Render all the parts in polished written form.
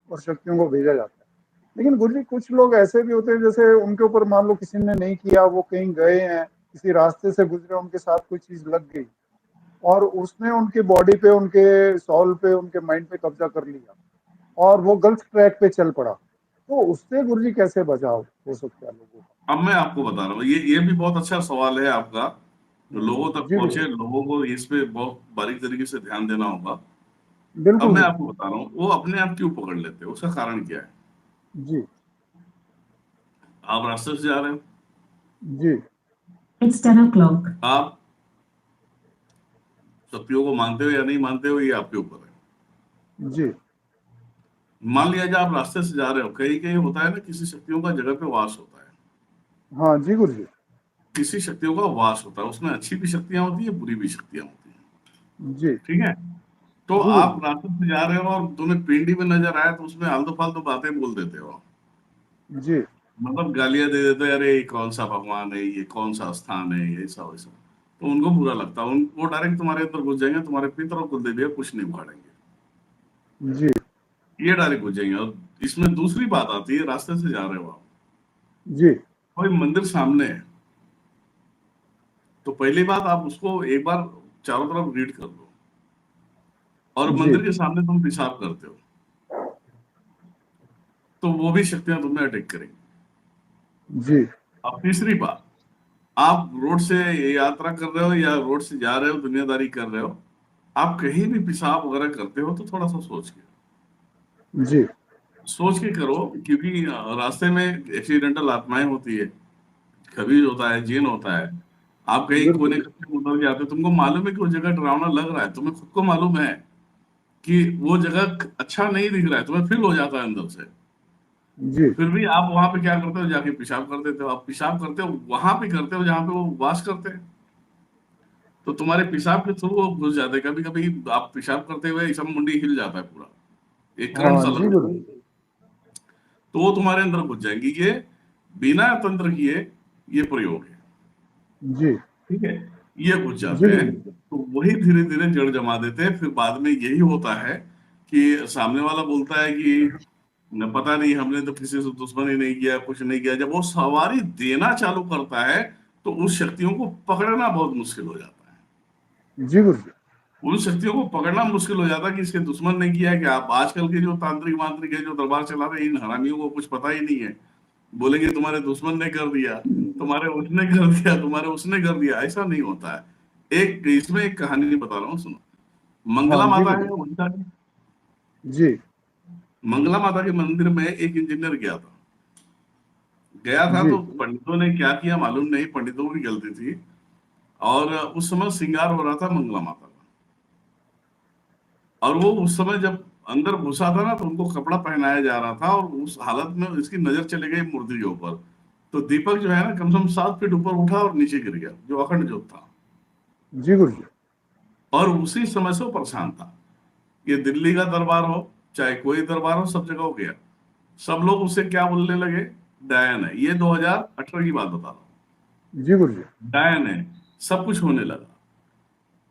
और शक्तियों को भेजा जाता है। लेकिन गुरुजी कुछ लोग ऐसे भी होते हैं, जैसे उनके ऊपर मान लो किसी ने नहीं किया, वो कहीं गए हैं, किसी रास्ते से गुजरे, उनके साथ कोई चीज लग गई और उसने उनकी बॉडी पे, उनके सॉल पे, उनके माइंड पे कब्जा कर लिया और वो गलत ट्रैक पे चल पड़ा, तो उससे गुरुजी कैसे बचाव हो सकता है लोगों का? अब मैं आपको बता रहा हूँ, ये भी बहुत अच्छा सवाल है आपका, जो लोगों तक जी पहुंचे, गुरुजी। लोगों को इस पे बहुत बारीक तरीके से ध्यान देना होगा। अब बिल्कुल मैं गुरुजी। आपको बता रहा हूँ, वो अपने आप क्यों पकड़ लेते हैं, उसका कारण क्या है। जी। आप रास्ते से जा रहे हो, जी। It's 10 o'clock. आप शक्तियों को मानते हो या नहीं मानते हो, ये आपके ऊपर है। जी। मान लिया जाए आप रास्ते से जा रहे हो, कहीं कहीं होता है ना, किसी शक्तियों का जगह पे वास होता है, हाँ जी गुरुजी। किसी शक्तियों का वास होता है, उसमें अच्छी भी शक्तियां होती है, बुरी भी शक्तियां होती है। जी। ठीक है, तो जी आप गुरुजी। रास्ते से जा रहे हो और तुम्हें पेंडी में नजर आया, तो उसमें आलतू फालतू बातें बोल देते हो, जी। मतलब गालियां दे देते हो, अरे ये कौन सा भगवान है, ये कौन सा स्थान है, ये सब वैसा। तो उनको बुरा लगता है, वो डायरेक्ट तुम्हारे अंदर घुस जाएंगे, तुम्हारे पितर और कुलदेवी कुछ नहीं उखाड़ेंगे, जी। ये डायरेक्ट घुस जाएंगे। और इसमें दूसरी बात आती है, रास्ते से जा रहे हो आप, जी। कोई मंदिर सामने है, तो पहली बात आप उसको एक बार चारों तरफ रीड कर लो, और जी। मंदिर के सामने तुम पेशाब करते हो, तो वो भी शक्तियां तुम्हें अटैक करेंगी। जी। अब तीसरी बात, आप रोड से यात्रा कर रहे हो या रोड से जा रहे हो, दुनियादारी कर रहे हो, आप कहीं भी पेशाब वगैरह करते हो, तो थोड़ा सा जी। सोच के करो, क्योंकि रास्ते में एक्सीडेंटल आत्माएं होती है, खबीज होता है, जिन होता है। आप कहीं कोने बिल्कुल। खड्डे में उतर जाते हो, तुमको मालूम है कि वो जगह डरावना लग रहा है, तुम्हें खुद को मालूम है कि वो जगह अच्छा नहीं दिख रहा है, तुम्हें फील हो जाता है अंदर से, जी। फिर भी आप वहां पे क्या करते हो, जाके पेशाब कर देते हो। आप पेशाब करते हो वहां पे करते हो जहां पे वो वास करते हैं, तो तुम्हारे पेशाब के थ्रू वो घुस जाते हैं। कभी कभी आप पेशाब करते हुए सब मुंडी हिल जाता है पूरा, एक करंट हाँ सा जी लगता है, गुरुजी। तो वो तुम्हारे अंदर घुस जाएंगी। ये बिना तंत्र किए ये प्रयोग है, जी। ठीक है, ये घुस जी जाते हैं। गुरुजी। तो वही धीरे धीरे जड़ जमा देते हैं। फिर बाद में यही होता है कि सामने वाला बोलता है कि न, पता नहीं, हमने तो किसी से दुश्मनी नहीं किया, कुछ नहीं किया। जब वो सवारी देना चालू करता है, तो उस शक्तियों को पकड़ना बहुत मुश्किल हो जाता है। जी गुरुजी। उन शक्तियों को पकड़ना मुश्किल हो जाता है कि इसके दुश्मन ने किया है। कि आप आजकल के जो तांत्रिक मांत्रिक है, जो दरबार चला रहे हैं, इन हरामियों को कुछ पता ही नहीं है। बोलेंगे तुम्हारे दुश्मन ने कर दिया, तुम्हारे उसने कर दिया, तुम्हारे उसने कर दिया। ऐसा नहीं होता है। एक इसमें एक कहानी बता रहा हूँ, सुनो। हाँ मंगला जी माता है गुरुजी। उनका, जी। मंगला माता के मंदिर में एक इंजीनियर गया था, जी। तो पंडितों ने क्या किया मालूम नहीं, पंडितों की गलती थी। और उस समय श्रृंगार हो रहा था मंगला माता का, और वो उस समय जब अंदर घुसा था ना, तो उनको कपड़ा पहनाया जा रहा था, और उस हालत में इसकी नजर चली गई मूर्ति के ऊपर। तो दीपक जो है ना, कम से कम 7 फीट ऊपर उठा और नीचे गिर गया, जो अखंड ज्योत था। जी गुरुजी। और उसी समय से वो परेशान था। ये दिल्ली का दरबार हो, चाहे कोई दरबार हो, सब जगह हो गया। सब लोग उसे क्या बोलने लगे, डायन है। ये 2018 की बात बता रहा हूँ, जी गुरुजी। डायन है, सब कुछ होने लगा।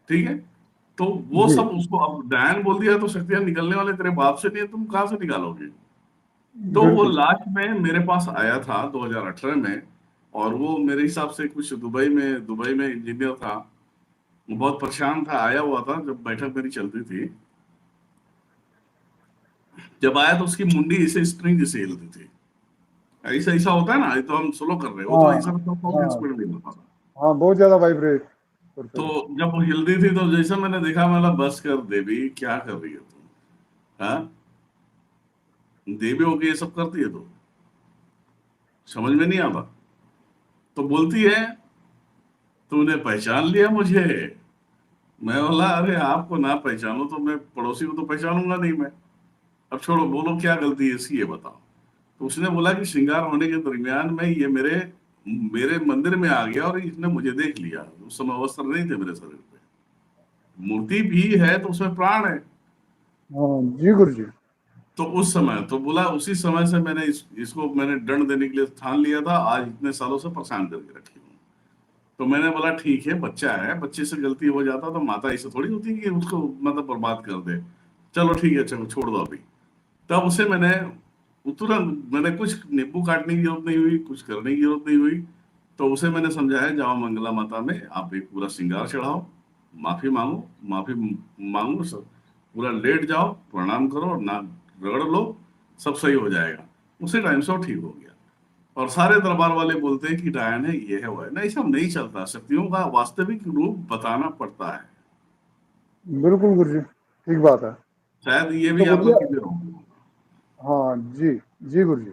ठीक है, तो वो जी। सब उसको अब डायन बोल दिया, तो शक्तियां निकलने वाले तेरे बाप से नहीं है, तुम कहां से निकालोगे। तो वो बिल्कुल। लास्ट में मेरे पास आया था 2018 में, और वो मेरे हिसाब से कुछ दुबई में इंजीनियर था। वो बहुत परेशान था, आया हुआ था जब बैठक मेरी चलती थी। जब आया तो उसकी मुंडी ऐसे स्प्रिंग जैसे हिलती थी। ऐसा ऐसा होता है ना, ये तो हम स्लो कर रहे हो, तो हाँ। ऐसा मतलब हाँ। स्पीड नहीं होता था। हाँ, बहुत ज्यादा वाइब्रेट करता तो था। जब वो हिलती थी, तो जैसा मैंने देखा, मैं बोला बस कर देवी, क्या कर रही है तुम, हाँ, देवी होके ये सब करती है, तो समझ में नहीं आता। तो बोलती है, तूने पहचान लिया मुझे। मैं बोला, अरे आपको ना पहचानो तो मैं पड़ोसी को तो पहचानूंगा नहीं मैं। अब छोड़ो, बोलो क्या गलती है इसकी, ये बताओ। तो उसने बोला कि श्रृंगार होने के दरमियान में ये मेरे मेरे मंदिर में आ गया, और इसने मुझे देख लिया। उस समय वस्त्र नहीं थे मेरे शरीर पे, मूर्ति भी है तो उसमें प्राण है। हाँ जी गुरुजी। तो उस समय तो बोला, उसी समय से मैंने इसको मैंने दंड देने के लिए ठान लिया था। आज इतने सालों से परेशान करके रखी हूँ। तो मैंने बोला ठीक है, बच्चा है, बच्चे से गलती हो जाता, तो माता ऐसे थोड़ी होती है कि उसको मतलब बर्बाद कर दे। चलो ठीक है, चलो छोड़ दो अभी। तब उसे तुरंत मैंने कुछ नींबू काटने की जरूरत नहीं हुई, कुछ करने की जरूरत नहीं हुई। तो उसे मैंने समझाया, जाओ मंगला माता में आप एक पूरा श्रृंगार चढ़ाओ, माफी मांगो, माफी मांगो, सब पूरा लेट जाओ, प्रणाम करो और नाक रगड़ लो, सब सही हो जाएगा। उसी टाइम से वो ठीक हो गया। और सारे दरबार वाले बोलते हैं कि डायन है, ये है वो है। नहीं, सब नहीं चलता, शक्तियों का वास्तविक रूप बताना पड़ता है। बिल्कुल गुरुजी, ठीक बात है। शायद ये तो भी आप गुरुजी, लोग की भी हो। हाँ जी, जी गुरुजी।